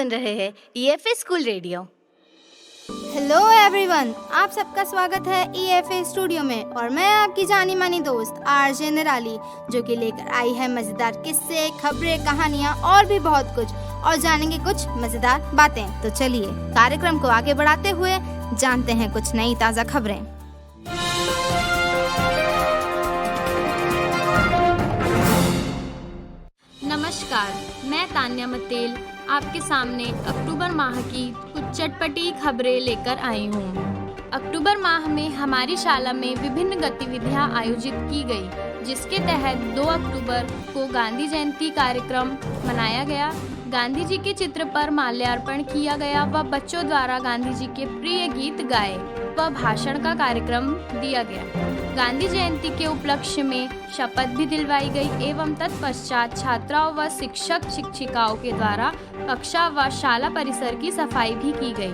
सुन रहे हैं ईएफए school radio. Hello everyone, आप सबका स्वागत है ईएफए स्टूडियो में और मैं आपकी जानी मानी दोस्त आरजे निराली, जो कि लेकर आई है मजेदार किस्से, खबरें, कहानियाँ और भी बहुत कुछ, और जानेंगे कुछ मजेदार बातें। तो चलिए कार्यक्रम को आगे बढ़ाते हुए जानते हैं कुछ नई ताज़ा खबरें। नमस्कार, मैं तान्या मतेल आपके सामने अक्टूबर माह की कुछ चटपटी खबरें लेकर आई हूँ। अक्टूबर माह में हमारी शाला में विभिन्न गतिविधियाँ आयोजित की गई, जिसके तहत 2 अक्टूबर को गांधी जयंती कार्यक्रम मनाया गया। गांधी जी के चित्र पर माल्यार्पण किया गया व बच्चों द्वारा गांधी जी के प्रिय गीत गाए व भाषण का कार्यक्रम दिया गया। गांधी जयंती के उपलक्ष्य में शपथ भी दिलवाई गई एवं तत्पश्चात छात्राओं व शिक्षक शिक्षिकाओं के द्वारा कक्षा व शाला परिसर की सफाई भी की गई।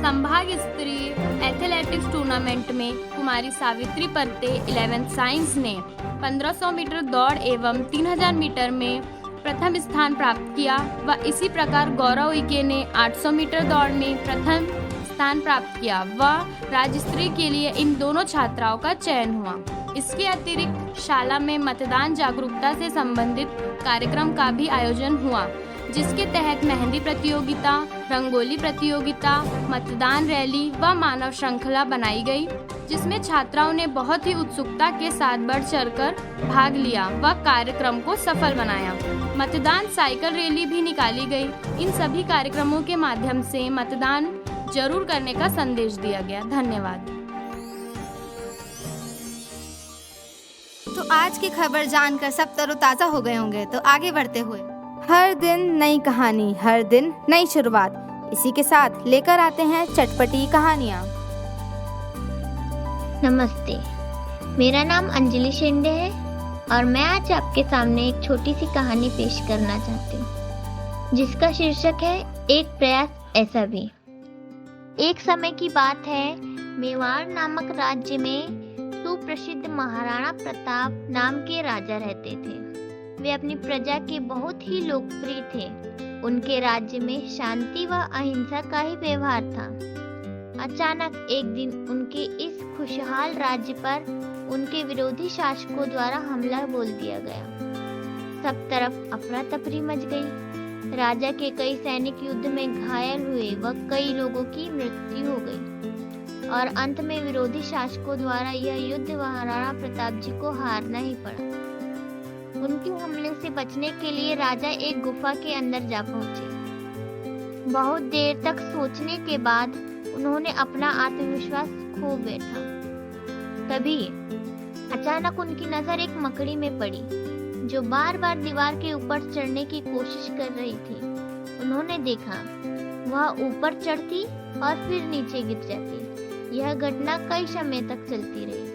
संभाग स्तरीय एथलेटिक्स टूर्नामेंट में कुमारी सावित्री परते 11th साइंस ने 1500 मीटर दौड़ एवं 3000 मीटर में प्रथम स्थान प्राप्त किया व इसी प्रकार गौरव उइके ने 800 मीटर दौड़ में प्रथम स्थान प्राप्त किया व राज्य स्तरीय के लिए इन दोनों छात्राओं का चयन हुआ। इसके अतिरिक्त शाला में मतदान जागरूकता से संबंधित कार्यक्रम का भी आयोजन हुआ, जिसके तहत मेहंदी प्रतियोगिता, रंगोली प्रतियोगिता, मतदान रैली व मानव श्रृंखला बनाई गई, जिसमें छात्राओं ने बहुत ही उत्सुकता के साथ बढ़ चढ़कर भाग लिया व कार्यक्रम को सफल बनाया। मतदान साइकिल रैली भी निकाली गई। इन सभी कार्यक्रमों के माध्यम से मतदान जरूर करने का संदेश दिया गया। धन्यवाद। तो आज की खबर जानकर सब तरोताजा हो गए होंगे, तो आगे बढ़ते हुए हर दिन नई कहानी, हर दिन नई शुरुआत, इसी के साथ लेकर आते हैं चटपटी कहानियाँ। नमस्ते, मेरा नाम अंजलि शिंदे है और मैं आज आपके सामने एक छोटी सी कहानी पेश करना चाहती हूँ, जिसका शीर्षक है एक प्रयास ऐसा भी। एक समय की बात है, मेवाड़ नामक राज्य में सुप्रसिद्ध महाराणा प्रताप नाम के राजा रहते थे। वे अपनी प्रजा के बहुत ही लोकप्रिय थे। उनके राज्य में शांति व अहिंसा का ही व्यवहार था। अचानक एक दिन उनके इस खुशहाल राज्य पर उनके विरोधी शासकों द्वारा हमला बोल दिया गया। सब तरफ अफरा तफरी मच गई। राजा के कई सैनिक युद्ध में घायल हुए व कई लोगों की मृत्यु हो गई और अंत में विरोधी शासकों द्वारा यह युद्ध महाराणा प्रताप जी को हारना ही पड़ा। उनके हमले से बचने के लिए राजा एक गुफा के अंदर जा पहुंचे। बहुत देर तक सोचने के बाद उन्होंने अपना आत्मविश्वास खो बैठा। तभी अचानक उनकी नजर एक मकड़ी में पड़ी, जो बार बार दीवार के ऊपर चढ़ने की कोशिश कर रही थी। उन्होंने देखा वह ऊपर चढ़ती और फिर नीचे गिर जाती। यह घटना कई समय तक चलती रही।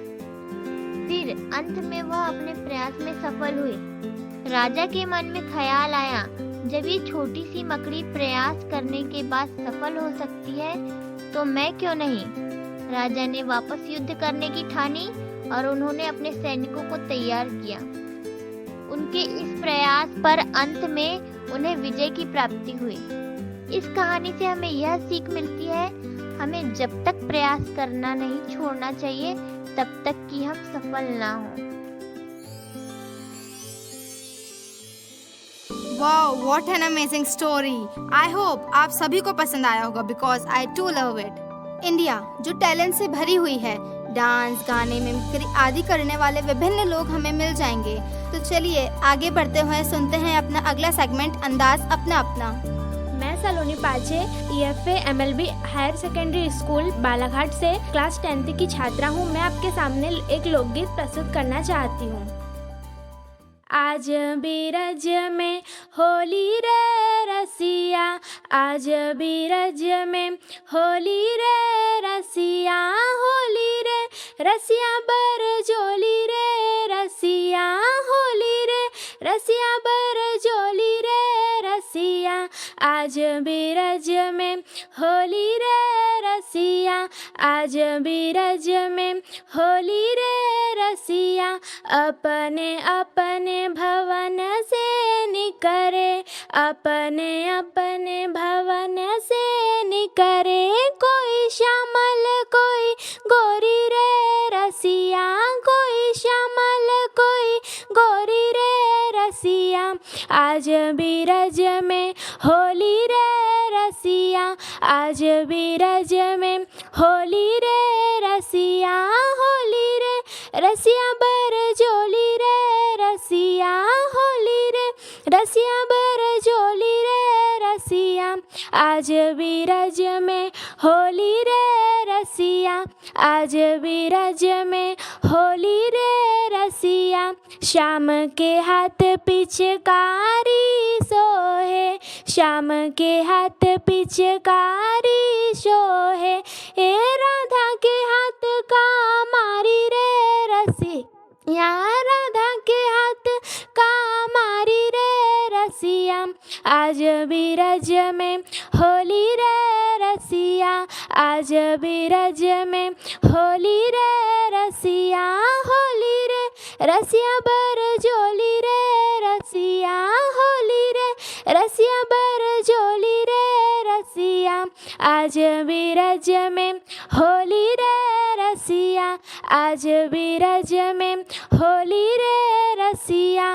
फिर अंत में वह अपने प्रयास में सफल हुए। राजा के मन में ख्याल आया, जब ये छोटी सी मकड़ी प्रयास करने के बाद सफल हो सकती है तो मैं क्यों नहीं। राजा ने वापस युद्ध करने की ठानी और उन्होंने अपने सैनिकों को तैयार किया। उनके इस प्रयास पर अंत में उन्हें विजय की प्राप्ति हुई। इस कहानी से हमें यह सीख मिलती है, हमें जब तक प्रयास करना नहीं छोड़ना चाहिए तब तक कि हम सफल ना हो। Wow, what an amazing story. I hope आप सभी को पसंद आया होगा, because I too love it. India जो टैलेंट से भरी हुई है, डांस, गाने, मिमिक्री आदि करने वाले विभिन्न लोग हमें मिल जाएंगे। तो चलिए आगे बढ़ते हुए सुनते हैं अपना अगला सेगमेंट, अंदाज अपना अपना। मैं Saloni Pache EFA MLB higher secondary school Balaghat से क्लास 10th की छात्रा हूँ। मैं आपके सामने एक लोकगीत प्रस्तुत करना चाहती हूँ। आज बीरज में होली रे रसिया, आज बीरज में होली रे रसिया, होली रे रसिया बर जोली रे रसिया, होली रे रसिया बर जोली रे रसिया, आज बीरज में होली रे रसिया, आज बीरज में होली रे रसिया, अपने अपने भवन से निकरे, अपने अपने भवन से निकरे, कोई श्यामल कोई गोरी रे रसिया, कोई श्यामल कोई गोरी रे रसिया। आज बीरज में होली रे रसिया, आज बीरज में होली रे रसिया, होली रे रसिया बर जोली रे रसिया, होली रे रसिया बर जोली रे रसिया। आज बीरज में होली रे रसिया, आज बीरज में होली रे रसिया। शाम के हाथ पिचकारी सोहे, शाम के हाथ पिचकारी सोहे, ए राधा के हाथ का मारी रे रसिया, राधा के हाथ का मारी रे रसिया। आज बीरज में होली रे रसिया, आज बीरज में होली रे रसिया, होली रे रसिया बर जोली रे रसिया, होली रे रसिया बर जोली रे रसिया। आज बीरज में होली रे रसिया, आज बीरज में होली रे रसिया।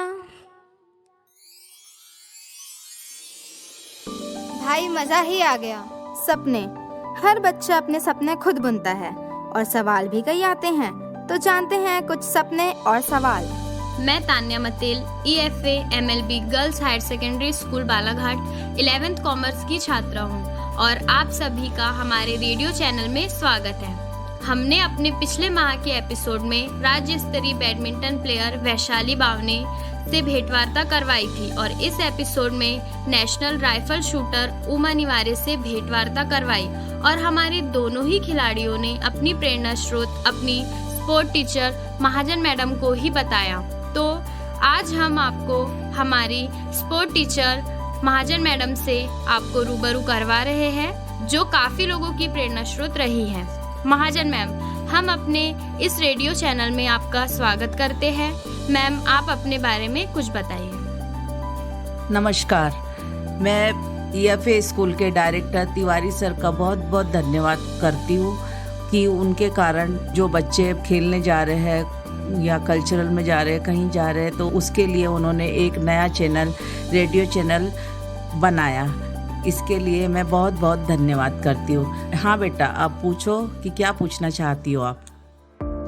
भाई मज़ा ही आ गया। सपने, हर बच्चा अपने सपने खुद बुनता है और सवाल भी कई आते हैं, तो जानते हैं कुछ सपने और सवाल। मैं Tanya Matel EFA MLB girls higher secondary school Balaghat 11th commerce की छात्रा हूँ और आप सभी का हमारे रेडियो चैनल में स्वागत है। हमने अपने पिछले माह के एपिसोड में राज्य स्तरीय बैडमिंटन प्लेयर वैशाली बावने से भेंटवार्ता करवाई थी और इस एपिसोड में नेशनल राइफल शूटर उमा निवारे से भेंटवार्ता करवाई और हमारे दोनों ही खिलाड़ियों ने अपनी प्रेरणा स्रोत अपनी स्पोर्ट टीचर महाजन मैडम को ही बताया। तो आज हम आपको हमारी स्पोर्ट टीचर महाजन मैडम से आपको रूबरू करवा रहे हैं, जो काफ़ी लोगों की प्रेरणा स्रोत रही है। महाजन मैम, हम अपने इस रेडियो चैनल में आपका स्वागत करते हैं। मैम, आप अपने बारे में कुछ बताइए। नमस्कार, मैं EFA स्कूल के डायरेक्टर तिवारी सर का बहुत बहुत धन्यवाद करती हूँ कि उनके कारण जो बच्चे खेलने जा रहे हैं या कल्चरल में जा रहे हैं, कहीं जा रहे हैं, तो उसके लिए उन्होंने एक नया चैनल, रेडियो चैनल बनाया। इसके लिए मैं बहुत बहुत धन्यवाद करती हूँ। हाँ बेटा, आप पूछो कि क्या पूछना चाहती हो आप।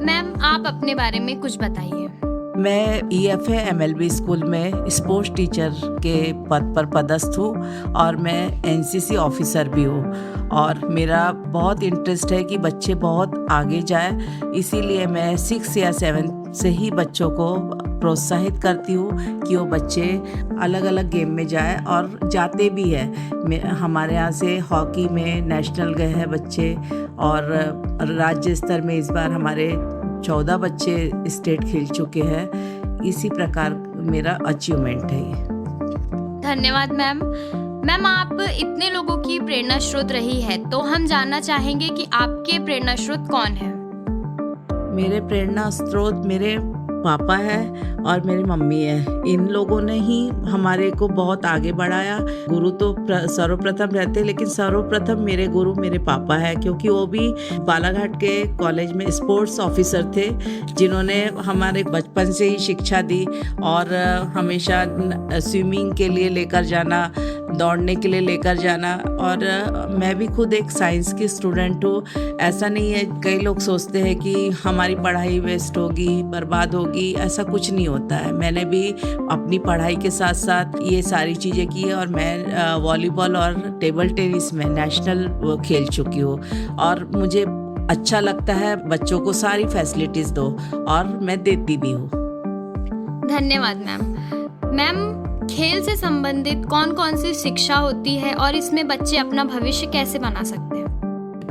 मैम, आप अपने बारे में कुछ बताइए। मैं EFA MLB स्कूल में स्पोर्ट्स टीचर के पद पर पदस्थ हूँ और मैं NCC ऑफिसर भी हूँ और मेरा बहुत इंटरेस्ट है कि बच्चे बहुत आगे जाए, इसीलिए मैं 6 या 7 से ही बच्चों को प्रोत्साहित करती हूँ कि वो बच्चे अलग अलग गेम में जाए और जाते भी हैं। हमारे यहाँ से हॉकी में नेशनल गए हैं बच्चे और राज्य स्तर में इस बार हमारे 14 बच्चे स्टेट खेल चुके हैं। इसी प्रकार मेरा अचीवमेंट है ये। धन्यवाद मैम। मैम, आप इतने लोगों की प्रेरणा स्रोत रही है, तो हम जानना चाहेंगे कि आपके प्रेरणा स्रोत कौन है। मेरे प्रेरणा स्रोत मेरे पापा है और मेरी मम्मी है। इन लोगों ने ही हमारे को बहुत आगे बढ़ाया। गुरु तो सर्वप्रथम रहते, लेकिन सर्वप्रथम मेरे गुरु मेरे पापा है, क्योंकि वो भी बालाघाट के कॉलेज में स्पोर्ट्स ऑफिसर थे, जिन्होंने हमारे बचपन से ही शिक्षा दी और हमेशा स्विमिंग के लिए लेकर जाना, दौड़ने के लिए लेकर जाना। और मैं भी खुद एक साइंस की स्टूडेंट हूँ। ऐसा नहीं है, कई लोग सोचते हैं कि हमारी पढ़ाई वेस्ट होगी, बर्बाद होगी, ऐसा कुछ नहीं होता है। मैंने भी अपनी पढ़ाई के साथ साथ ये सारी चीज़ें की है और मैं वॉलीबॉल और टेबल टेनिस में नेशनल खेल चुकी हूँ और मुझे अच्छा लगता है बच्चों को सारी फैसिलिटीज़ दो और मैं देती भी हूँ। धन्यवाद मैम। मैम, खेल से संबंधित कौन कौन सी शिक्षा होती है और इसमें बच्चे अपना भविष्य कैसे बना सकते हैं?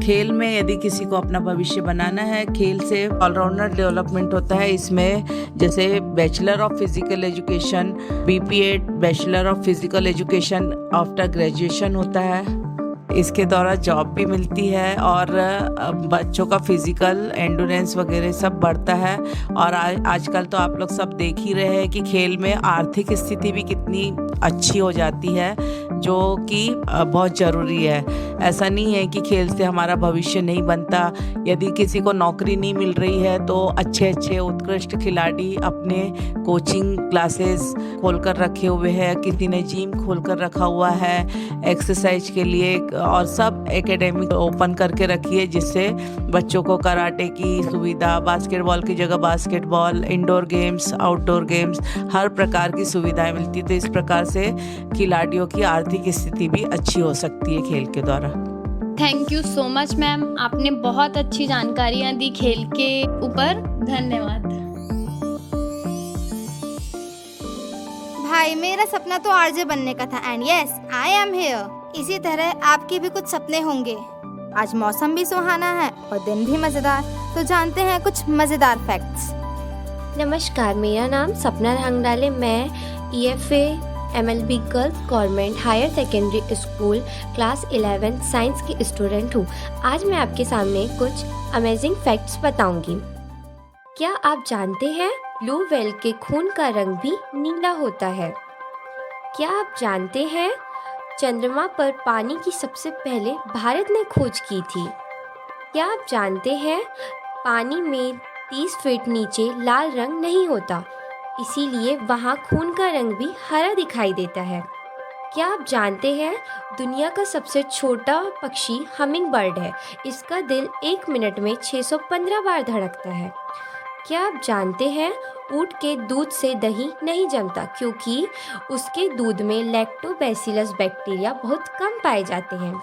खेल में यदि किसी को अपना भविष्य बनाना है, खेल से ऑलराउंडर डेवलपमेंट होता है। इसमें जैसे bachelor of physical education, BPEd bachelor of physical education after graduation होता है। इसके द्वारा जॉब भी मिलती है और बच्चों का फिजिकल एंडोरेंस वगैरह सब बढ़ता है। और आजकल तो आप लोग सब देख ही रहे हैं कि खेल में आर्थिक स्थिति भी कितनी अच्छी हो जाती है, जो कि बहुत ज़रूरी है। ऐसा नहीं है कि खेल से हमारा भविष्य नहीं बनता। यदि किसी को नौकरी नहीं मिल रही है तो अच्छे अच्छे उत्कृष्ट खिलाड़ी अपने कोचिंग क्लासेस खोल कर रखे हुए हैं, किसी ने जिम खोल कर रखा हुआ है एक्सरसाइज के लिए, और सब एकेडमी ओपन करके रखी है, जिससे बच्चों को कराटे की सुविधा, बास्केटबॉल की जगह basketball, indoor games, outdoor games, हर प्रकार की सुविधाएं मिलती। तो इस प्रकार से खिलाड़ियों की आर्थिक स्थिति भी अच्छी हो सकती है खेल के द्वारा। Thank you so much ma'am, आपने बहुत अच्छी जानकारियाँ दी खेल के ऊपर। धन्यवाद। भाई मेरा सपना तो आरजे बनने का था, and yes I am here. इसी तरह आपके भी कुछ सपने होंगे। आज मौसम भी सुहाना है और दिन भी मजेदार, तो जानते हैं कुछ मजेदार फैक्ट्स। नमस्कार, मेरा नाम सपना रंगडाले, मैं EFA MLB girls government higher secondary school class 11 science की स्टूडेंट हूँ। आज मैं आपके सामने कुछ अमेजिंग फैक्ट्स बताऊंगी। क्या आप जानते हैं ब्लू व्हेल के खून का रंग भी नीला होता है? क्या आप जानते हैं चंद्रमा पर पानी की सबसे पहले भारत ने खोज की थी? क्या आप जानते हैं पानी में 30 फीट नीचे लाल रंग नहीं होता, इसीलिए वहाँ खून का रंग भी हरा दिखाई देता है? क्या आप जानते हैं दुनिया का सबसे छोटा पक्षी हमिंग बर्ड है, इसका दिल 1 मिनट में 615 बार धड़कता है? क्या आप जानते हैं ऊँट के दूध से दही नहीं जमता, क्योंकि उसके दूध में लैक्टोबैसिलस बैक्टीरिया बहुत कम पाए जाते हैं?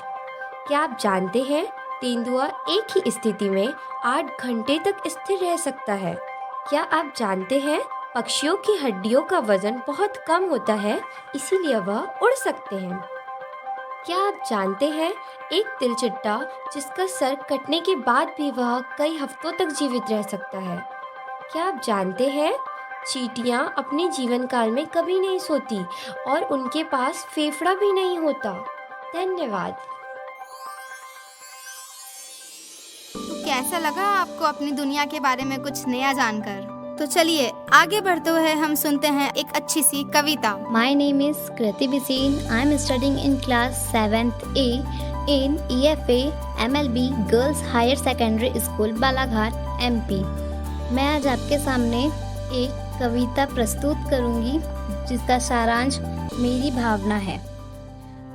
क्या आप जानते हैं तेंदुआ एक ही स्थिति में 8 घंटे तक स्थिर रह सकता है? क्या आप जानते हैं पक्षियों की हड्डियों का वजन बहुत कम होता है, इसीलिए वह उड़ सकते हैं? क्या आप जानते हैं एक तिलचिट्टा जिसका सर कटने के बाद भी वह कई हफ्तों तक जीवित रह सकता है? क्या आप जानते हैं चींटियां अपने जीवन काल में कभी नहीं सोती और उनके पास फेफड़ा भी नहीं होता? धन्यवाद। तो कैसा लगा आपको अपनी दुनिया के बारे में कुछ नया जानकर? तो चलिए आगे बढ़ते हुए हम सुनते हैं एक अच्छी सी कविता। My name is Kriti Bisin. I am studying in class 7th A in EFA MLB Girls Higher Secondary School Balaghat MP। मैं आज आपके सामने एक कविता प्रस्तुत करूंगी जिसका सारांश मेरी भावना है।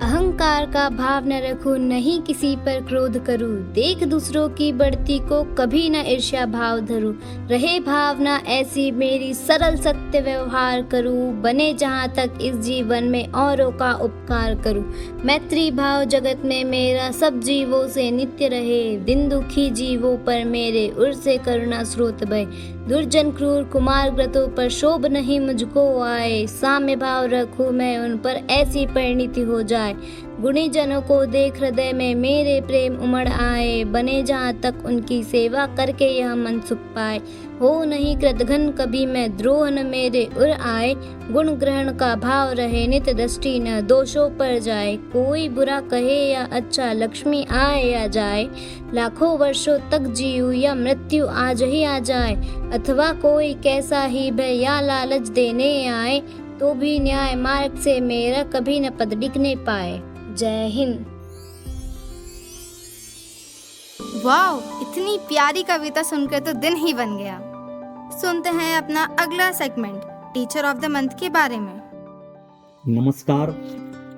अहंकार का भाव न रखूं, नहीं किसी पर क्रोध करूं, देख दूसरों की बढ़ती को कभी न ईर्ष्या भाव धरूं, रहे भावना ऐसी मेरी सरल सत्य व्यवहार करूं, बने जहां तक इस जीवन में औरों का उपकार करूं, मैत्री भाव जगत में मेरा सब जीवों से नित्य रहे, दिन दुखी जीवों पर मेरे उर से करुणा स्रोत बहे, दुर्जन क्रूर कुमार ग्रतों पर शोभ नहीं मुझको आए, साम्य भाव रखूं मैं उन पर ऐसी परिणति हो जाए, गुणी जनों को देख हृदय में मेरे प्रेम उमड़ आए, बने जहाँ तक उनकी सेवा करके यह मन सुख पाए, हो नहीं कृतघ्न कभी मैं द्रोह न मेरे उर आए, गुण ग्रहण का भाव रहे नित दृष्टि न दोषों पर जाए, कोई बुरा कहे या अच्छा लक्ष्मी आए या जाए, लाखों वर्षों तक जीऊं या मृत्यु आज ही आ जाए, अथवा कोई कैसा ही भय या लालच देने आए, तो भी न्याय मार्ग से मेरा कभी न पद डिगने पाए। जय हिंद। वाओ, इतनी प्यारी कविता सुनकर तो दिन ही बन गया। सुनते हैं अपना अगला segment teacher of the month के बारे में। नमस्कार,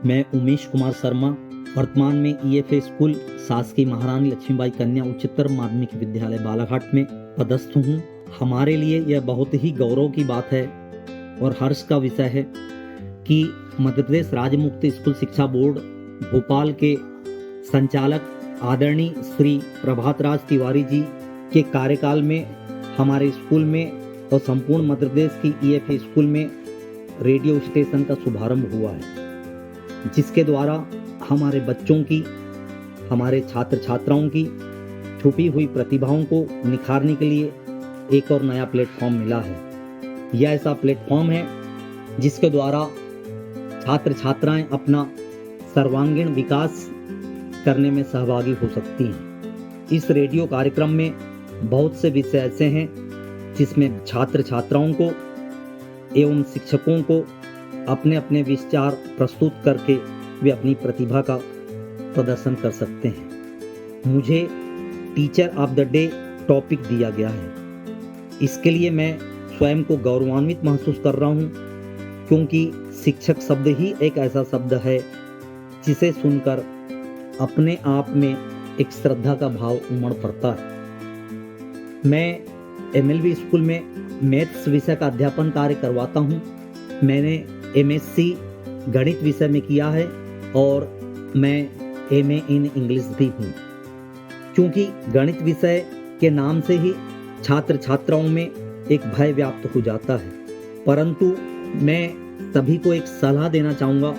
मैं उमेश कुमार शर्मा वर्तमान में EFA स्कूल शासकीय महारानी लक्ष्मीबाई कन्या उच्चतर माध्यमिक विद्यालय बालाघाट में पदस्थ हूँ। हमारे लिए यह बहुत ही गौरव की बात है और हर्ष का विषय है कि मध्य प्रदेश राज्य मुक्त स्कूल शिक्षा बोर्ड भोपाल के संचालक आदरणीय श्री प्रभात राज तिवारी जी के कार्यकाल में हमारे स्कूल में और संपूर्ण मध्य प्रदेश की EFA स्कूल में रेडियो स्टेशन का शुभारंभ हुआ है, जिसके द्वारा हमारे बच्चों की, हमारे छात्र छात्राओं की छुपी हुई प्रतिभाओं को निखारने के लिए एक और नया प्लेटफॉर्म मिला है। यह ऐसा प्लेटफॉर्म है जिसके द्वारा छात्र छात्राएं अपना सर्वांगीण विकास करने में सहभागी हो सकती हैं। इस रेडियो कार्यक्रम में बहुत से विषय ऐसे हैं जिसमें छात्र छात्राओं को एवं शिक्षकों को अपने अपने विचार प्रस्तुत करके वे अपनी प्रतिभा का प्रदर्शन कर सकते हैं। मुझे teacher of the day topic दिया गया है। इसके लिए मैं स्वयं को गौरवान्वित महसूस कर रहा हूँ, क्योंकि शिक्षक शब्द ही एक ऐसा शब्द है जिसे सुनकर अपने आप में एक श्रद्धा का भाव उमड़ पड़ता है। मैं MLB स्कूल में मैथ्स विषय का अध्यापन कार्य करवाता हूँ। मैंने MSc गणित विषय में किया है और मैं MA इन इंग्लिश भी हूँ। क्योंकि गणित विषय के नाम से ही छात्र छात्राओं में एक भय व्याप्त हो जाता है, परंतु मैं सभी को एक सलाह देना चाहूँगा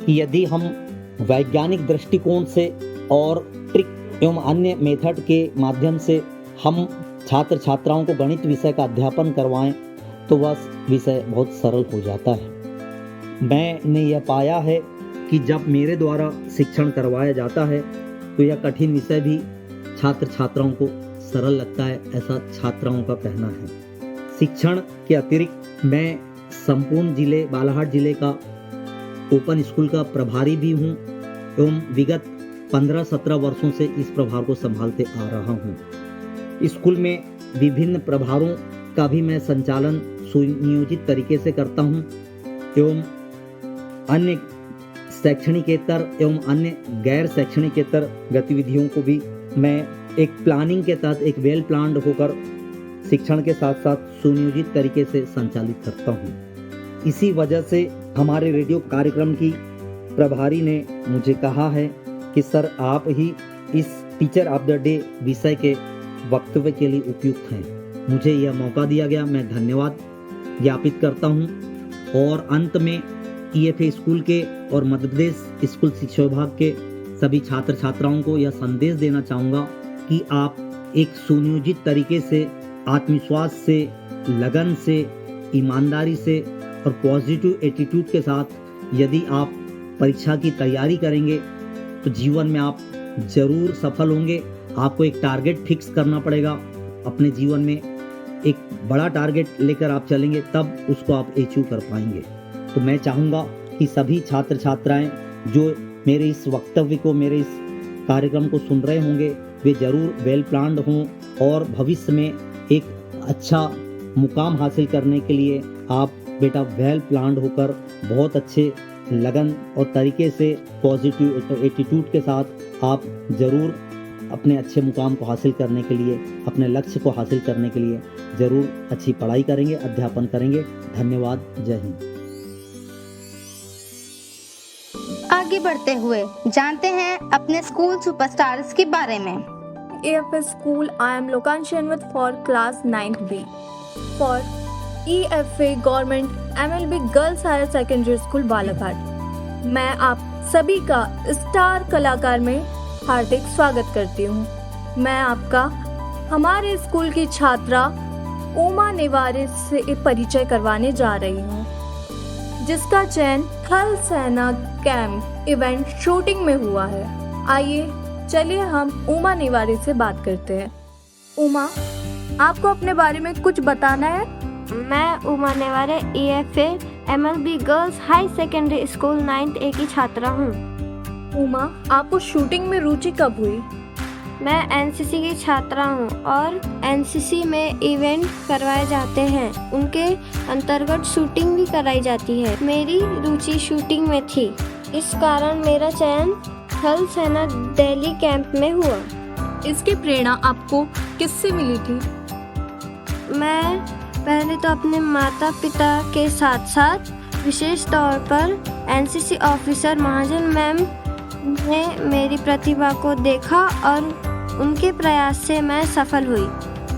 कि यदि हम वैज्ञानिक दृष्टिकोण से और ट्रिक एवं अन्य मेथड के माध्यम से हम छात्र छात्राओं को गणित विषय का अध्यापन करवाएं तो वह विषय बहुत सरल हो जाता है। मैंने यह पाया है कि जब मेरे द्वारा शिक्षण करवाया जाता है तो यह कठिन विषय भी छात्र छात्राओं को सरल लगता है, ऐसा छात्राओं का कहना है। शिक्षण के अतिरिक्त मैं संपूर्ण जिले बालाघाट जिले का ओपन स्कूल का प्रभारी भी हूँ एवं विगत 15-17 वर्षों से इस प्रभार को संभालते आ रहा हूँ। स्कूल में विभिन्न प्रभारों का भी मैं संचालन सुनियोजित तरीके से करता हूँ एवं अन्य शैक्षणिकेतर एवं अन्य गैर शैक्षणिकेतर गतिविधियों को भी मैं एक प्लानिंग के तहत एक वेल प्लान्ड होकर शिक्षण के साथ साथ सुनियोजित तरीके से संचालित करता हूँ। इसी वजह से हमारे रेडियो कार्यक्रम की प्रभारी ने मुझे कहा है कि सर आप ही इस टीचर ऑफ द डे विषय के वक्तव्य के लिए उपयुक्त हैं। मुझे यह मौका दिया गया, मैं धन्यवाद ज्ञापित करता हूँ। और अंत में EFA स्कूल के और मध्य प्रदेश स्कूल शिक्षा विभाग के सभी छात्र छात्राओं को यह संदेश देना चाहूँगा कि आप एक सुनियोजित तरीके से आत्मविश्वास से, लगन से, ईमानदारी से और पॉजिटिव एटीट्यूड के साथ यदि आप परीक्षा की तैयारी करेंगे तो जीवन में आप जरूर सफल होंगे। आपको एक टारगेट फिक्स करना पड़ेगा अपने जीवन में, एक बड़ा टारगेट लेकर आप चलेंगे तब उसको आप अचीव कर पाएंगे। तो मैं चाहूँगा कि सभी छात्र छात्राएं जो मेरे इस वक्तव्य को, मेरे इस कार्यक्रम को सुन रहे होंगे, वे जरूर वेल प्लान्ड हों और भविष्य में एक अच्छा मुकाम हासिल करने के लिए आप बेटा वेल प्लान्ड होकर बहुत अच्छे लगन और तरीके से पॉजिटिव एटीट्यूड के साथ आप जरूर अपने अच्छे मुकाम को हासिल करने के लिए, अपने लक्ष्य को हासिल करने के लिए जरूर अच्छी पढ़ाई करेंगे, अध्यापन करेंगे। धन्यवाद। जय हिंद। आगे बढ़ते हुए जानते हैं अपने स्कूल सुपरस्टार्स के बारे में। EFA School, I am Lokansh Anwat for class 9th B. For EFA Government MLB Girls Higher Secondary School Balaghat, मैं आप सभी का स्टार कलाकार में हार्दिक स्वागत करती हूँ। मैं आपका हमारे स्कूल की छात्रा उमा नेवारे से एक परिचय करवाने जा रही हूँ, जिसका चयन थल सेना कैंप इवेंट शूटिंग में हुआ है। आइए चलिए हम उमा नेवारे से बात करते हैं। उमा, आपको अपने बारे में कुछ बताना है? मैं Uma Neware EFA MLB girls high secondary school 9th A की छात्रा हूँ। उमा, आपको शूटिंग में रुचि कब हुई? मैं NCC की छात्रा हूँ और NCC में इवेंट करवाए जाते हैं, उनके अंतर्गत शूटिंग भी कराई जाती है। मेरी रुचि शूटिंग में थी, इस कारण मेरा चयन थल सेना दिल्ली कैंप में हुआ। इसकी प्रेरणा आपको किससे मिली थी? मैं पहले तो अपने माता पिता के साथ साथ विशेष तौर पर NCC ऑफिसर महाजन मैम ने मेरी प्रतिभा को देखा और उनके प्रयास से मैं सफल हुई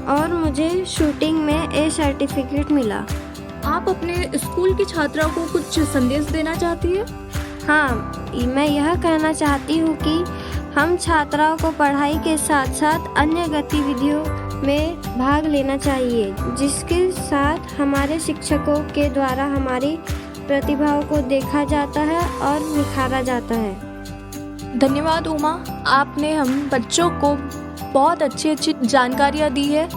और मुझे शूटिंग में A सर्टिफिकेट मिला। आप अपने स्कूल की छात्राओं को कुछ संदेश देना चाहती है? हाँ, मैं यह कहना चाहती हूँ कि हम छात्राओं को पढ़ाई के साथ साथ अन्य गतिविधियों में भाग लेना चाहिए, जिसके साथ हमारे शिक्षकों के द्वारा हमारी प्रतिभाओं को देखा जाता है और निखारा जाता है। धन्यवाद उमा, आपने हम बच्चों को बहुत अच्छी अच्छी जानकारियाँ दी है।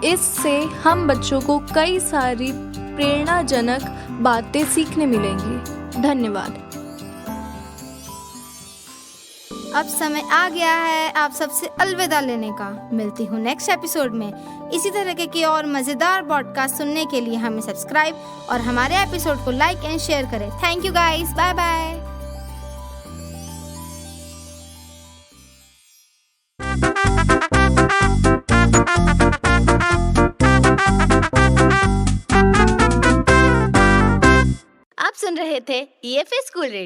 इससे हम बच्चों को कई सारी प्रेरणाजनक बातें सीखने मिलेंगी। धन्यवाद। अब समय आ गया है आप सबसे अलविदा लेने का। मिलती हूँ नेक्स्ट एपिसोड में। इसी तरह के और मज़ेदार पॉडकास्ट सुनने के लिए हमें सब्सक्राइब और हमारे एपिसोड को लाइक एंड शेयर करें। Thank you guys, bye bye. आप सुन रहे थे EFA स्कूल रेडियो।